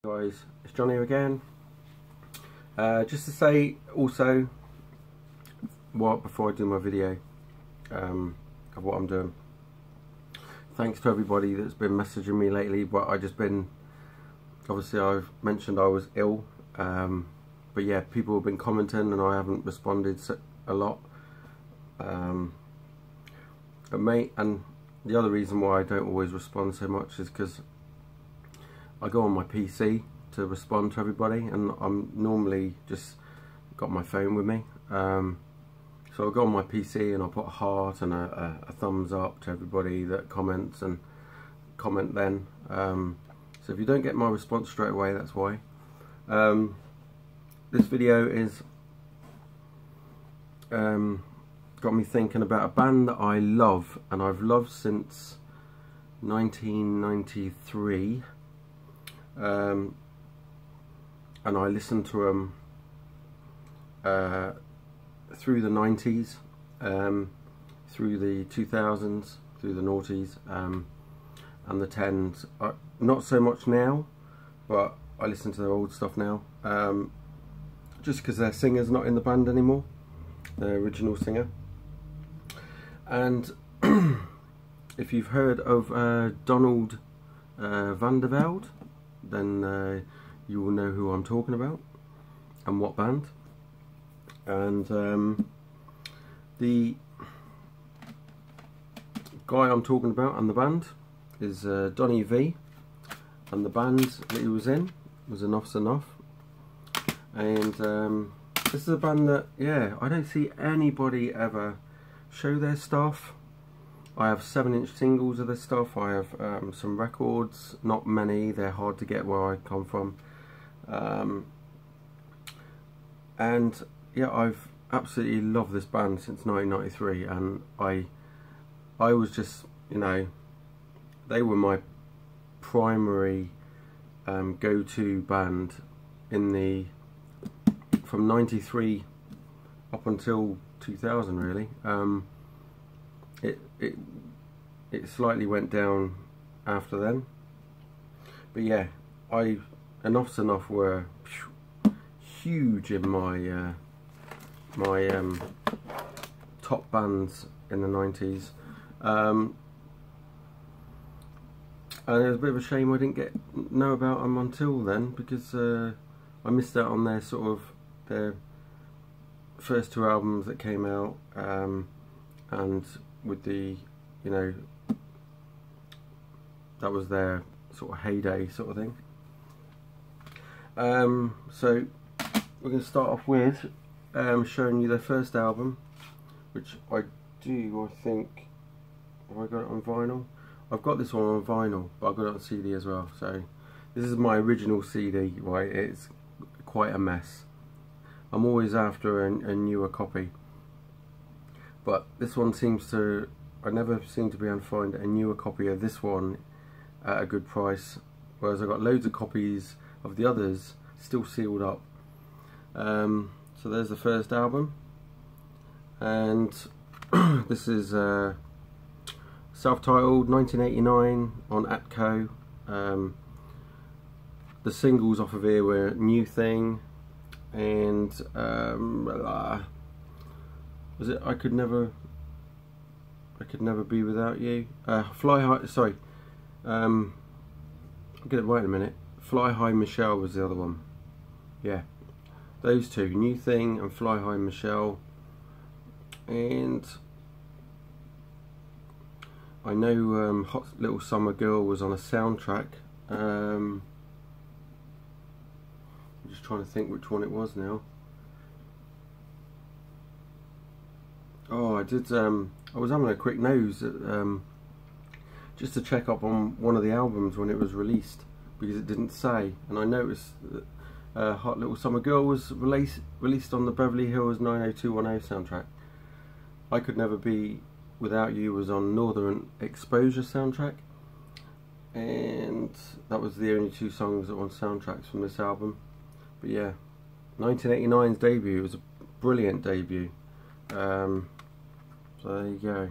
Guys, it's Johnny again. Just to say also, before I do my video of what I'm doing, thanks to everybody that's been messaging me lately. But obviously I've mentioned I was ill, but yeah, people have been commenting and I haven't responded a lot. And the other reason why I don't always respond so much is because I go on my PC to respond to everybody, and I'm normally just got my phone with me. So I'll go on my PC and I'll put a heart and a thumbs up to everybody that comments and comment then. So if you don't get my response straight away, that's why. This video is got me thinking about a band that I love, and I've loved since 1993. And I listened to them through the 90s, through the 2000s, through the noughties, and the 10s. Not so much now, but I listen to their old stuff now, just because their singer's not in the band anymore, the original singer. And if you've heard of Donald van der Velde, then you will know who I'm talking about and what band. And the guy I'm talking about and the band is Donny V, and the band that he was in was Enough's Enough. And this is a band that, yeah, I don't see anybody ever show their stuff. I have 7-inch singles of this stuff. I have some records, not many, they're hard to get where I come from. And yeah, I've absolutely loved this band since 1993, and I was just, you know, they were my primary go-to band from 93 up until 2000 really. It slightly went down after then, but yeah, Enough's Enough were huge in my top bands in the 90s, and it was a bit of a shame I didn't know about them until then, because I missed out on their first 2 albums that came out, and with the, you know, that was their sort of heyday sort of thing. So we're going to start off with showing you their first album, which I think, have I got it on vinyl? I've got this one on vinyl, but I've got it on CD as well. So this is my original CD, right? It's quite a mess. I'm always after a newer copy, but this one I never seem to be able to find a newer copy of this one at a good price, whereas I've got loads of copies of the others still sealed up. So there's the first album, and this is self-titled, 1989 on Atco. The singles off of here were New Thing and was it I Could Never Be Without You? Fly High, sorry, I'll get it right in a minute. Fly High Michelle was the other one. Yeah, those two, New Thing and Fly High Michelle. And I know Hot Little Summer Girl was on a soundtrack. I'm just trying to think which one it was now. Oh, I was having a quick nose at, just to check up on one of the albums when it was released, because it didn't say, and I noticed that Hot Little Summer Girl was released on the Beverly Hills 90210 soundtrack. I Could Never Be Without You was on Northern Exposure soundtrack, and that was the only 2 songs that were on soundtracks from this album. But yeah, 1989's debut was a brilliant debut. So there you go.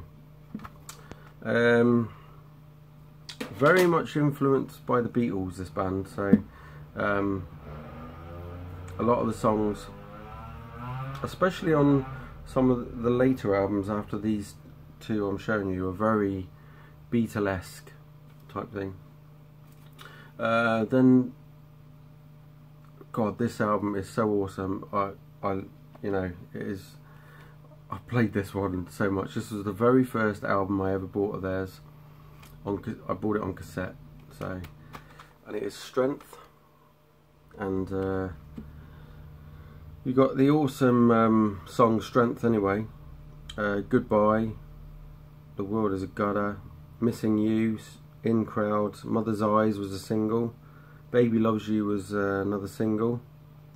Very much influenced by the Beatles, this band. So A lot of the songs, especially on some of the later albums after these two I'm showing you, are very Beatlesque type thing. Then, God, this album is so awesome. You know, it is. I played this one so much. This was the very first album I ever bought of theirs. I bought it on cassette. So, and it is Strength, and you got the awesome song Strength anyway. Goodbye, The World Is a Gutter, Missing You, In Crowd, Mother's Eyes was a single, Baby Loves You was another single,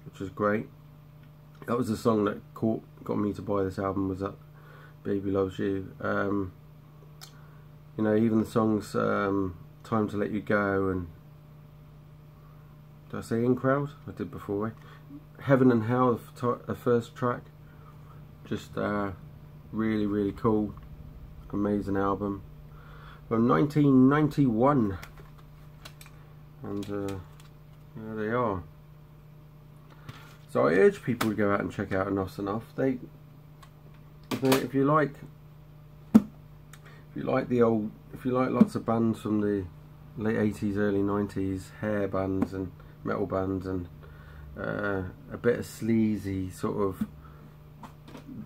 which was great. That was the song that got me to buy this album, was that Baby Loves You. You know, even the songs Time to Let You Go and, did I say In Crowd? I did before, eh? Heaven and Hell, the first track, just really, really cool, amazing album from 1991, and there they are. So I urge people to go out and check out Enough's Enough. If you like lots of bands from the late 80s, early 90s, hair bands and metal bands, and a bit of sleazy sort of,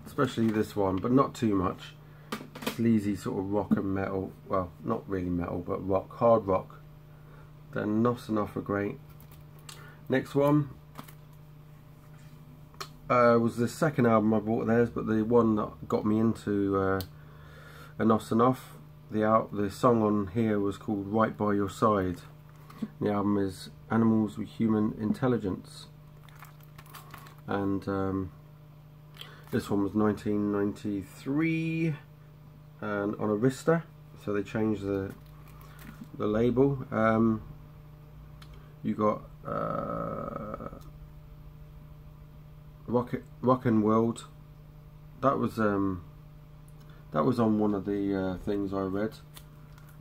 especially this one, but not too much, sleazy sort of rock and metal, well, not really metal, but rock, hard rock, then Enough's Enough are great. Next one was the second album I bought of theirs, but the one that got me into Enough's Enough. The song on here was called Right By Your Side. The album is Animals with Human Intelligence, and this one was 1993 and on Arista, so they changed the label. You got Rockin' World. That was on one of the things I read.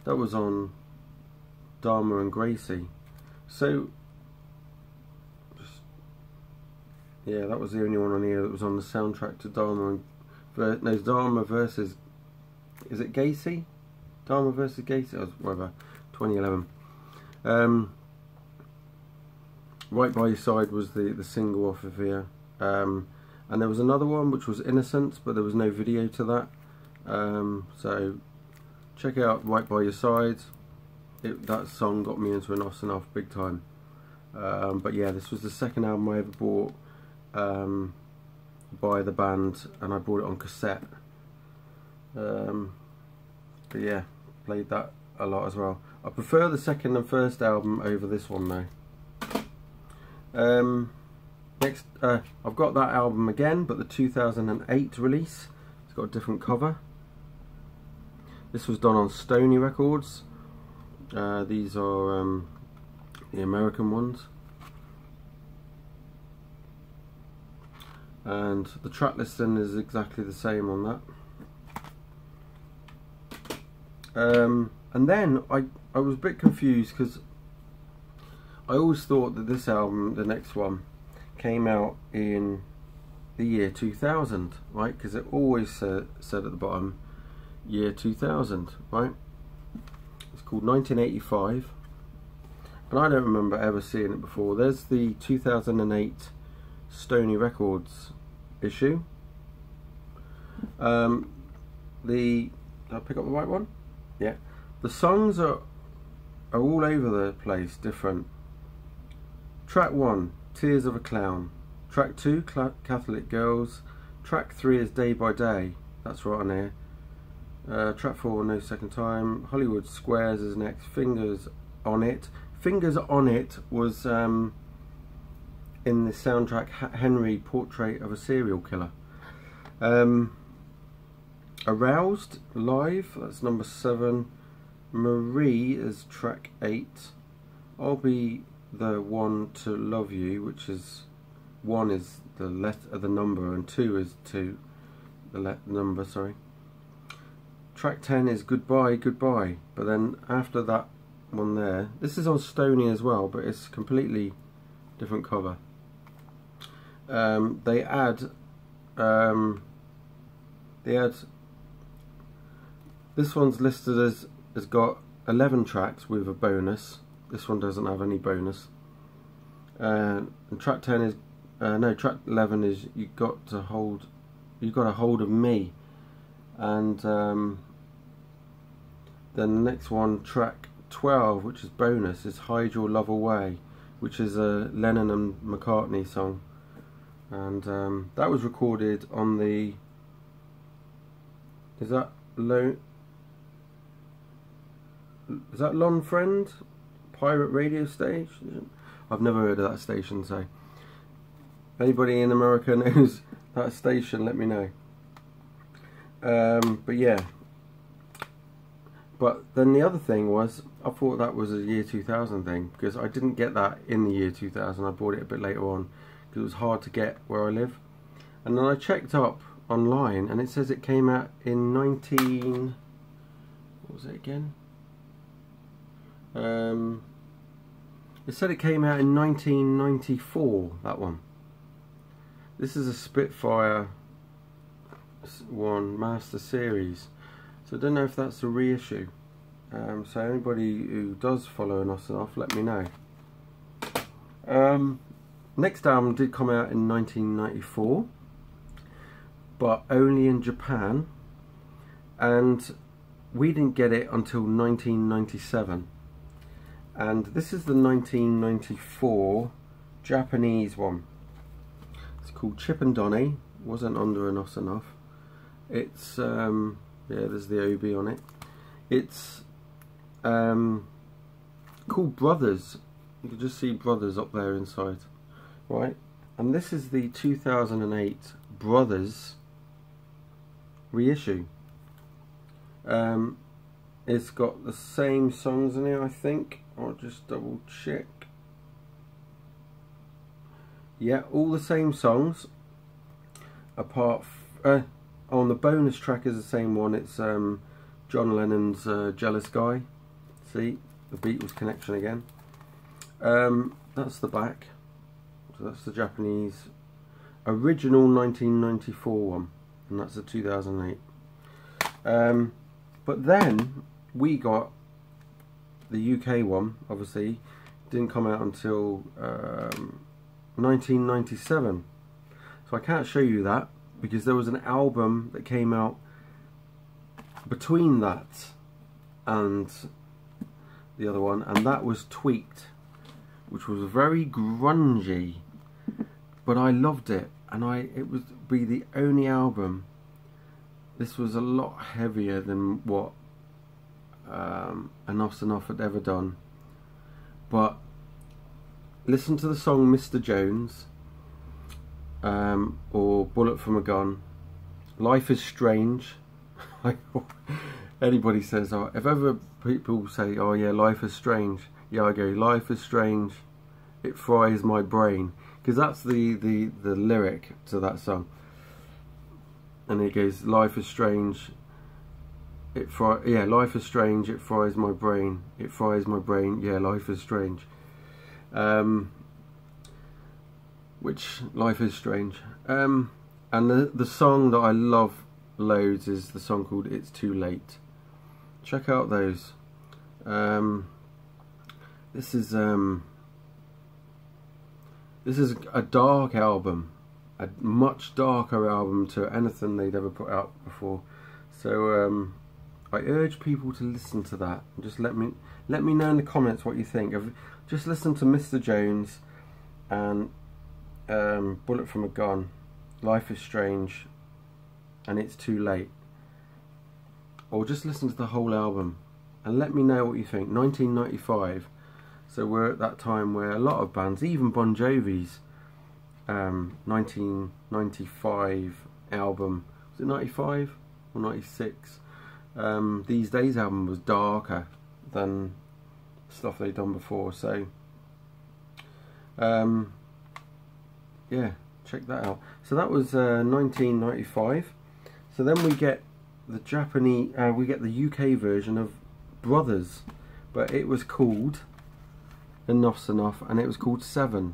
That was on Dharma and Gracie. So, yeah, that was the only one on here that was on the soundtrack to Dharma and no, Dharma versus, is it Gacy? Dharma versus Gacy, or whatever. 2011. Right By Your Side was the single off of here. And there was another one which was Innocence, but there was no video to that. So check out Right By Your Side. That song got me into Enough's Enough big time. But yeah, this was the second album I ever bought by the band, and I bought it on cassette. But yeah, played that a lot as well. I prefer the second and first album over this one though. Next, I've got that album again, but the 2008 release. It's got a different cover. This was done on Stony Records. These are the American ones, and the track listing is exactly the same on that. And then I was a bit confused because I always thought that this album, the next one, came out in the year 2000, right? Because it always said at the bottom, year 2000, right? It's called 1985, and I don't remember ever seeing it before. There's the 2008 Stony Records issue. Did I pick up the right one? Yeah. The songs are all over the place, different. Track 1, Tears of a Clown. Track 2, Catholic Girls. Track 3 is Day by Day. That's right on here. Track 4, No Second Time. Hollywood Squares is next. Fingers on It. Fingers on It was in the soundtrack Henry, Portrait of a Serial Killer. Aroused Live, that's number 7. Marie is track 8. I'll Be the One to Love You, which is 1 is the letter, the number, and 2 is the number, sorry. Track 10 is Goodbye, Goodbye, but then after that one there, this is on Stony as well, but it's completely different cover. They add this one's listed as has got 11 tracks with a bonus. This one doesn't have any bonus. And track 10 is track 11 is you got a hold of me, and then the next one, track 12, which is bonus, is Hide Your Love Away, which is a Lennon and McCartney song, and that was recorded on the, is that Lon Friend pirate radio station? I've never heard of that station, so anybody in America knows that station, let me know. But yeah, but then the other thing was, I thought that was a year 2000 thing, because I didn't get that in the year 2000. I bought it a bit later on because it was hard to get where I live. And then I checked up online and it says it came out in what was it again? It said it came out in 1994, that one. This is a Spitfire one Master Series, so I don't know if that's a reissue. So anybody who does follow an off, let me know. Next album did come out in 1994, but only in Japan, and we didn't get it until 1997. And this is the 1994 Japanese one. It's called Chip and Donny. Wasn't under Enos Enough. It's yeah, there's the OB on it. It's called Brothers. You can just see Brothers up there inside, right? And this is the 2008 Brothers reissue. It's got the same songs in here, I think. I'll just double check. Yeah, all the same songs, apart on the bonus track is the same one. It's John Lennon's Jealous Guy. See, the Beatles connection again. That's the back. So that's the Japanese original 1994 one, and that's the 2008. But then we got the UK one. Obviously didn't come out until 1997, so I can't show you that because there was an album that came out between that and the other one, and that was Tweaked, which was very grungy, but I loved it, and it would be the only album. This was a lot heavier than what Enough's Enough had ever done, but listen to the song Mr. Jones, or Bullet from a Gun, Life is Strange. Anybody says, oh, if ever people say, oh yeah, life is strange, yeah, I go, life is strange, it fries my brain, because that's the lyric to that song. And it goes, life is strange, life is strange, it fries my brain, it fries my brain, yeah, life is strange. Which, life is strange. And the song that I love loads is the song called It's Too Late. Check out those. This is a dark album, a much darker album to anything they'd ever put out before. So I urge people to listen to that. Just let me know in the comments what you think. Just listen to Mr. Jones and Bullet from a Gun, Life is Strange, and It's Too Late. Or just listen to the whole album and let me know what you think. 1995, so we're at that time where a lot of bands, even Bon Jovi's 1995 album, was it 95 or 96? These Days album was darker than stuff they'd done before, so yeah, check that out. So that was 1995. So then we get the Japanese, we get the UK version of Brothers, but it was called Enough's Enough, and it was called 7.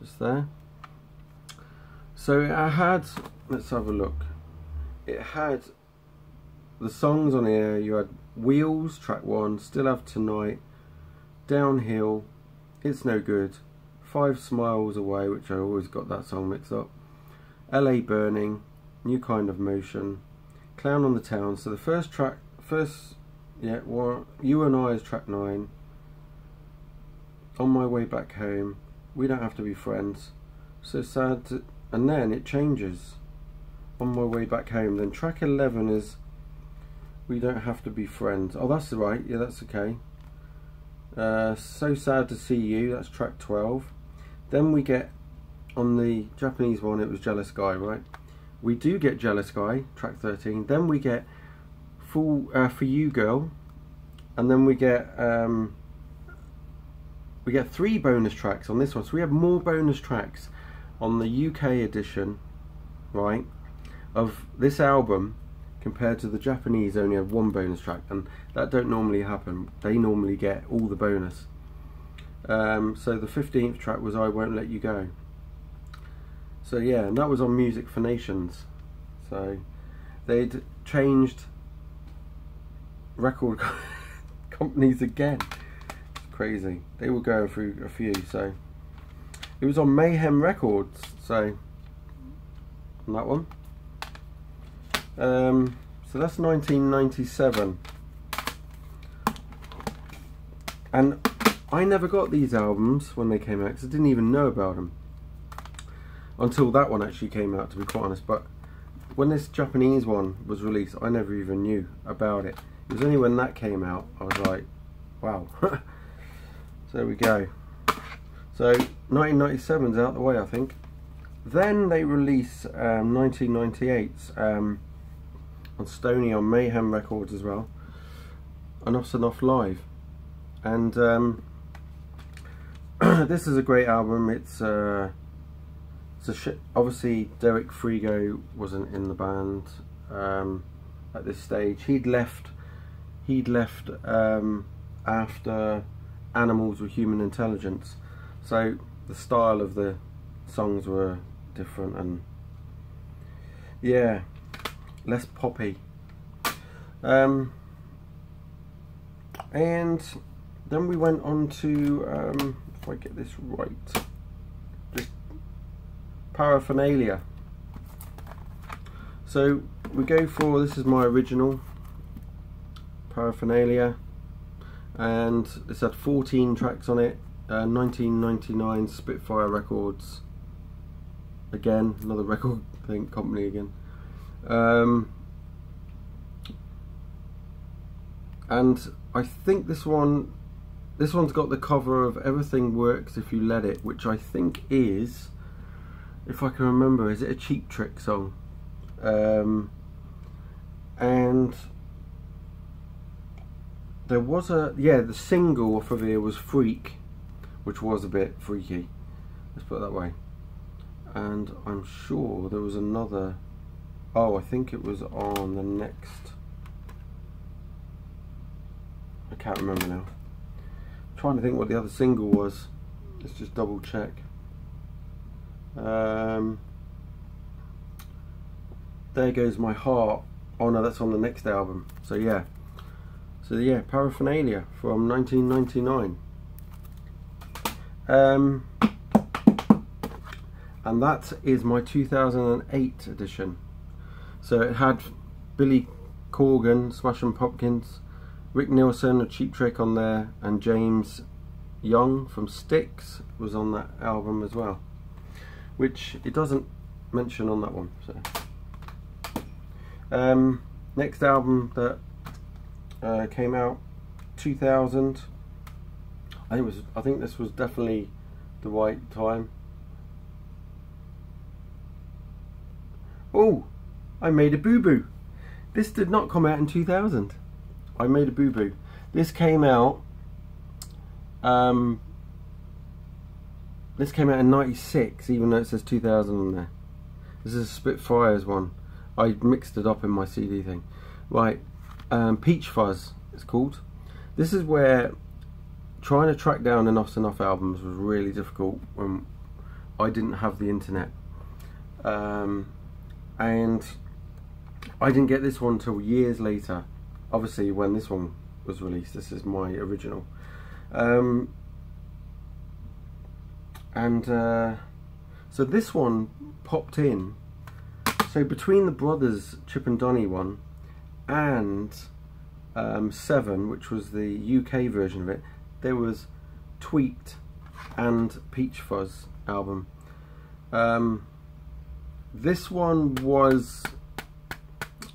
just there. So it had, let's have a look. It had the songs on here. You had Wheels, track 1, Still Have Tonight, Downhill, It's No Good, 5 Smiles Away, which I always got that song mixed up, LA Burning, New Kind of Motion, Clown on the Town. So the first track, You and I is track 9, On My Way Back Home, We Don't Have to Be Friends, So Sad to, and then it changes, On My Way Back Home. Then track 11 is We Don't Have to Be Friends. Oh, that's right, yeah, that's okay. So Sad to See You, that's track 12. Then we get, on the Japanese one, it was Jealous Guy, right? We do get Jealous Guy, track 13. Then we get For You Girl, and then we get 3 bonus tracks on this one. So we have more bonus tracks on the UK edition, right, of this album compared to the Japanese. Only have 1 bonus track, and that don't normally happen. They normally get all the bonus. So the 15th track was I Won't Let You Go. So yeah, and that was on Music for Nations. So they'd changed record companies again. It's crazy. They were going through a few. So it was on Mayhem Records. So on that one. So that's 1997, and I never got these albums when they came out because I didn't even know about them until that one actually came out, to be quite honest. But when this Japanese one was released, I never even knew about it. It was only when that came out I was like, wow. So there we go. So 1997's out the way, I think. Then they release 1998's on Stony, on Mayhem Records as well, and Off and Off Live. And this is a great album. It's a obviously Derek Frigo wasn't in the band at this stage. He'd left after Animals with Human Intelligence, so the style of the songs were different, and yeah, less poppy. And then we went on to if I get this right, just Paraphernalia. So we go for, this is my original Paraphernalia, and it's had 14 tracks on it. 1999 Spitfire Records, again another record company again. And I think this one's got the cover of Everything Works If You Let It, which I think is, if I can remember, is it a Cheap Trick song? And there was the single off of here was Freak, which was a bit freaky, let's put it that way. And I'm sure there was another, I think it was on the next, I can't remember now. I'm trying to think what the other single was. Let's just double check. There Goes My Heart. Oh no, that's on the next album. So yeah, Paraphernalia from 1999. And that is my 2008 edition. So it had Billy Corgan, Smashing Pumpkins, Rick Nielsen, a Cheap Trick on there, and James Young from Styx was on that album as well, which it doesn't mention on that one. So next album that came out 2000. I think this was definitely the right time. Oh, I made a boo-boo. This did not come out in 2000. I made a boo-boo. This came out in 96, even though it says 2000 on there. This is a Spitfires one. I mixed it up in my CD thing. Right, Peach Fuzz it's called. This is where trying to track down Enough's Enough albums was really difficult when I didn't have the internet, and I didn't get this one until years later, obviously when this one was released. This is my original, so this one popped in. So between the Brothers Chip and Donny one and 7, which was the UK version of it, there was Tweaked and Peach Fuzz album. This one was,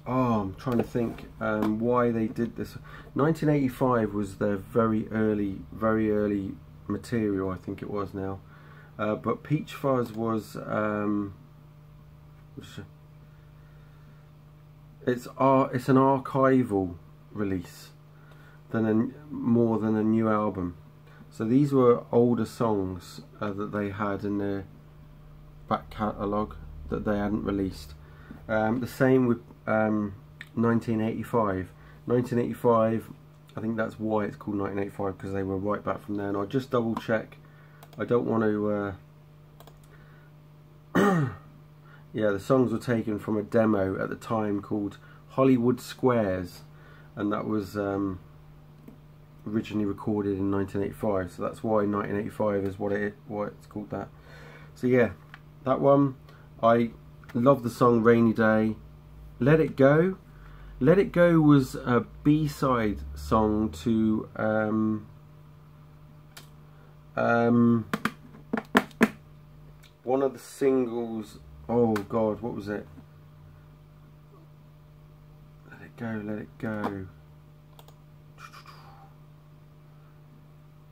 I'm trying to think why they did this. 1985 was their very early material, I think it was now. But Peach Fuzz was it's an archival release more than a new album. So these were older songs that they had in their back catalogue that they hadn't released. The same with 1985. 1985, I think that's why it's called 1985, because they were right back from there. And I'll just double check. I don't want to yeah, the songs were taken from a demo at the time called Hollywood Squares, and that was originally recorded in 1985, so that's why 1985 is why it's called that. So yeah, that one, I love the song Rainy Day. Let It Go. Let It Go was a B-side song to one of the singles. Oh God, what was it? Let It Go, Let It Go.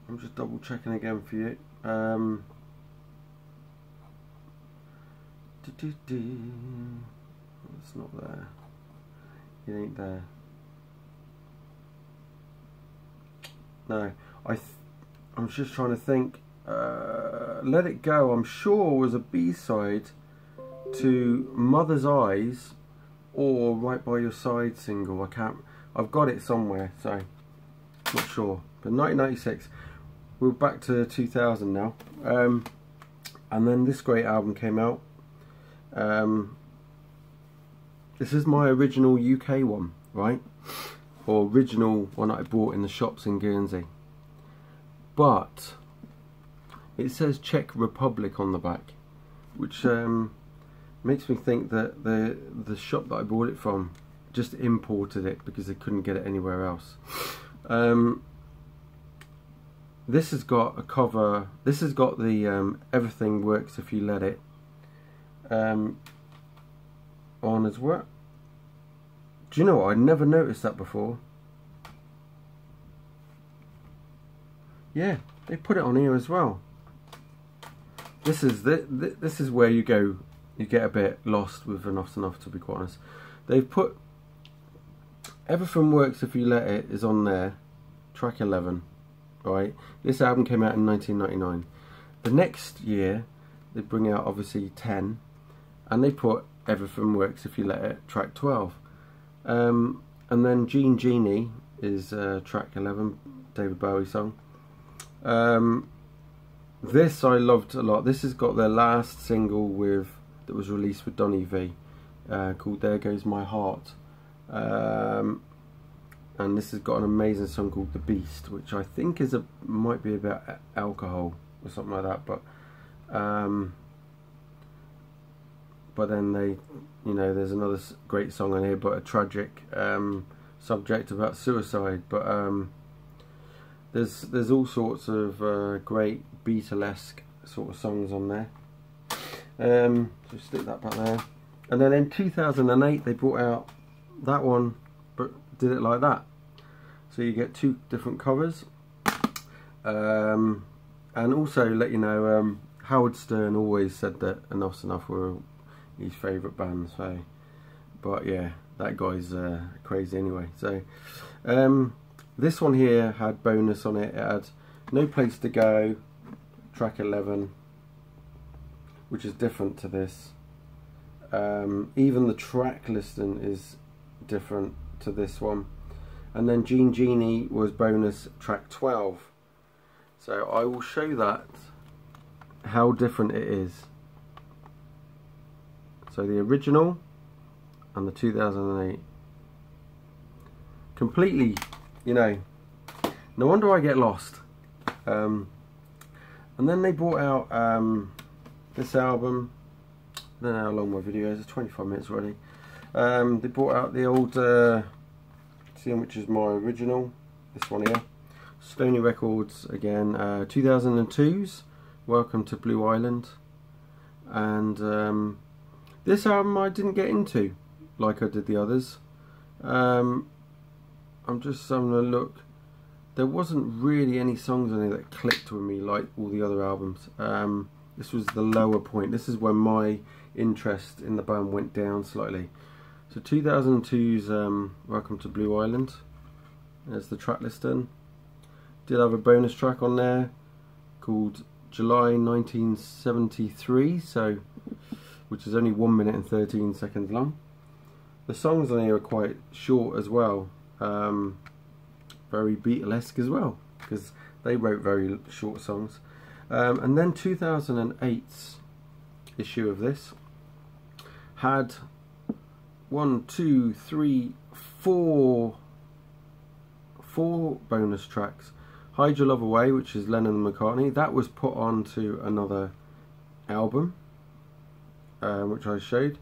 I'm just double checking again for you. It's not there. It ain't there. No, I'm just trying to think. Let It Go, I'm sure, was a B-side to Mother's Eyes or Right By Your Side single. I've got it somewhere, so not sure. But 1996, we're back to 2000 now, and then this great album came out. This is my original UK one, right? Or original one that I bought in the shops in Guernsey. But it says Czech Republic on the back, which makes me think that the shop that I bought it from just imported it because they couldn't get it anywhere else. This has got a cover. This has got the Everything Works If You Let It on as well. Do you know what? I'd never noticed that before. Yeah, they put it on here as well. This is where you go. You get a bit lost with Enough's Enough, to be quite honest. They've put Everything Works If You Let It is on there, track 11, right? This album came out in 1999. The next year they bring out obviously 10, and they put Everything Works If You Let It, track 12. And then Jean Genie is track 11, David Bowie song. This I loved a lot. This has got their last single that was released with Donny V, called There Goes My Heart. And this has got an amazing song called The Beast, which I think might be about alcohol or something like that. But then there's another great song on here, but a tragic subject about suicide. But there's all sorts of great Beatlesque sort of songs on there. So stick that back there. And then in 2008 they brought out that one, but did it like that. So you get 2 different covers. And also let you know, Howard Stern always said that Enough's Enough were his favourite bands. So, but yeah, that guy's crazy anyway. So this one here had bonus on it. It had No Place to Go, track 11, which is different to this. Even the track listing is different to this one. And then Jean Genie was bonus, track 12. So I will show that how different it is. So the original and the 2008. Completely, you know, no wonder I get lost. And then they brought out this album. I don't know how long my video is, it's 25 minutes already. They brought out the old, which is my original, this one here. Stony Records again, 2002's Welcome to Blue Island. And this album I didn't get into like I did the others. I'm just having a look. There wasn't really any songs on here that clicked with me like all the other albums. This was the lower point. This is when my interest in the band went down slightly. So 2002's Welcome to Blue Island. There's the track listing. Did have a bonus track on there called July 1973, so which is only 1 minute and 13 seconds long. The songs on here are quite short as well, very Beatlesque as well, because they wrote very short songs. And then 2008's issue of this had 4 bonus tracks. Hide Your Love Away, which is Lennon and McCartney, that was put onto another album, which I showed.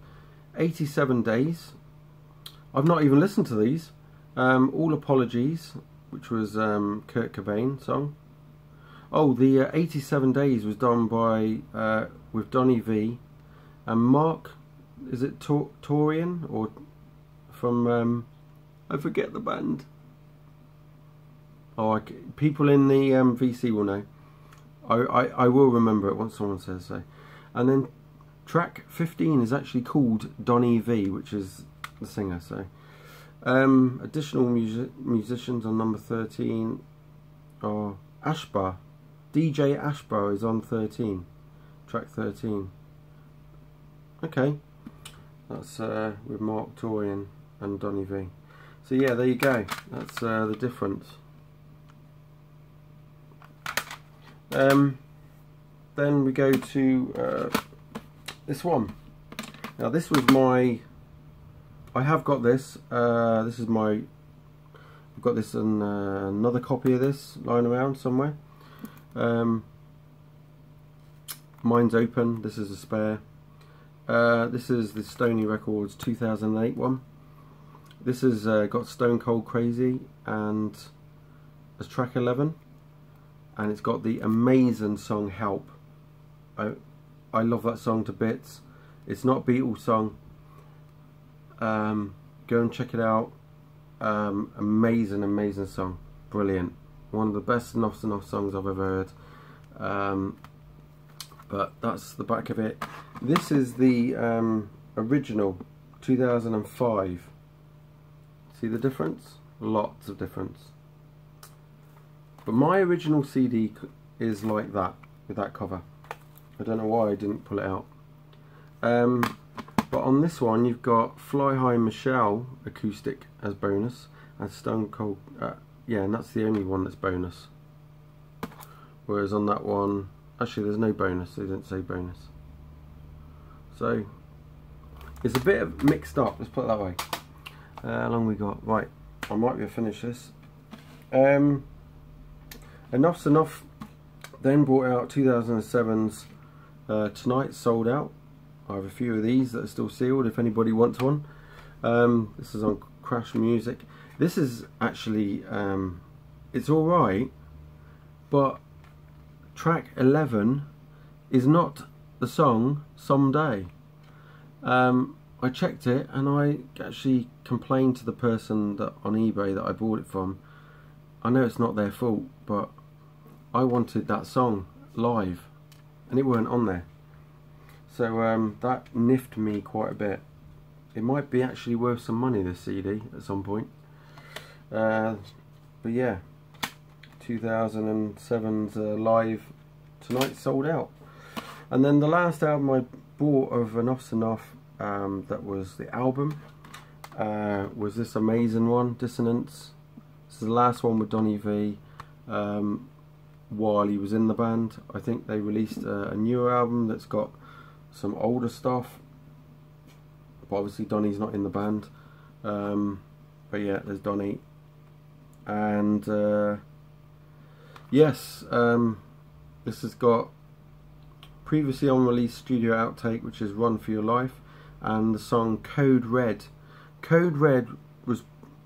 87 Days, I've not even listened to these. All Apologies, which was Kurt Cobain song. Oh, the 87 Days was done by with Donny V and Mark, is it Torian, or from I forget the band. Oh, people in the VC will know. I will remember it once someone says so. And then track 15 is actually called Donny V, which is the singer. So additional musicians on number 13 are Ashbar. DJ Ashbar is on 13, track 13. Okay, that's with Mark Torian and Donny V. So yeah, there you go. That's the difference. Then we go to this one. Now this was my, I have got this, this is my, I've got this in another copy of this lying around somewhere. Mine's open, this is a spare. This is the Stony Records 2008 one. This has got Stone Cold Crazy and as track 11. And it's got the amazing song Help. I love that song to bits. It's not a Beatles song. Go and check it out. Amazing song. Brilliant. One of the best Enough's Enough songs I've ever heard. But that's the back of it. This is the original 2005. See the difference? Lots of difference. But my original CD is like that, with that cover. I don't know why I didn't pull it out. But on this one you've got Fly High Michelle acoustic as bonus, and Stone Cold, yeah, and that's the only one that's bonus. Whereas on that one, actually there's no bonus, they didn't say bonus. So, it's a bit mixed up, let's put it that way. How long we got? Right, I might be able to finish this. Enough's Enough then brought out 2007's Tonight, sold out. I have a few of these that are still sealed if anybody wants one. This is on Crash Music. This is actually, it's alright, but track 11 is not the song Someday. I checked it and I actually complained to the person that on eBay that I bought it from. I know it's not their fault, but I wanted that song live and it weren't on there. So that niffed me quite a bit. It might be actually worth some money, this CD, at some point. But yeah, 2007's Live Tonight sold out. And then the last album I bought of Enough's Enough, that was the album, was this amazing one, Dissonance. This is the last one with Donny V. while he was in the band. I think they released a newer album that's got some older stuff, but obviously Donny's not in the band. But yeah, there's Donny. And yes, this has got previously unreleased studio outtake, which is Run For Your Life, and the song Code Red. Code Red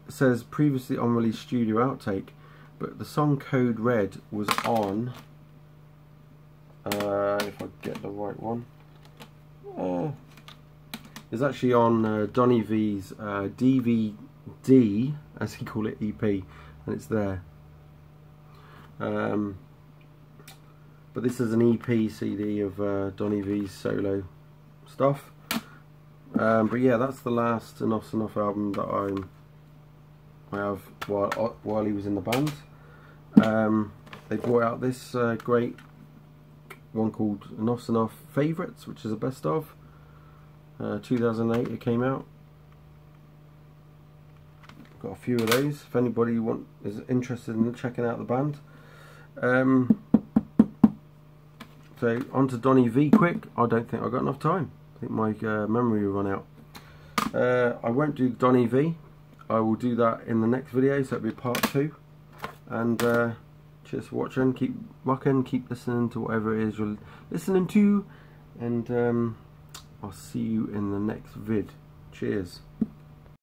says previously unreleased studio outtake, but the song Code Red was on, if I get the right one, it's actually on Donny V's DVD, as he call it, EP, and it's there. But this is an EP CD of Donny V's solo stuff. But yeah, that's the last Enough's Enough album that I have while he was in the band. They brought out this great one called Enough's Enough Favourites, which is a best of. 2008 it came out. Got a few of those if anybody is interested in checking out the band. So on to Donny V quick. I don't think I've got enough time. I think my memory will run out. I won't do Donny V. I will do that in the next video, so it'll be part 2. And cheers for watching. Keep rocking, keep listening to whatever it is you're listening to, and I'll see you in the next vid. Cheers.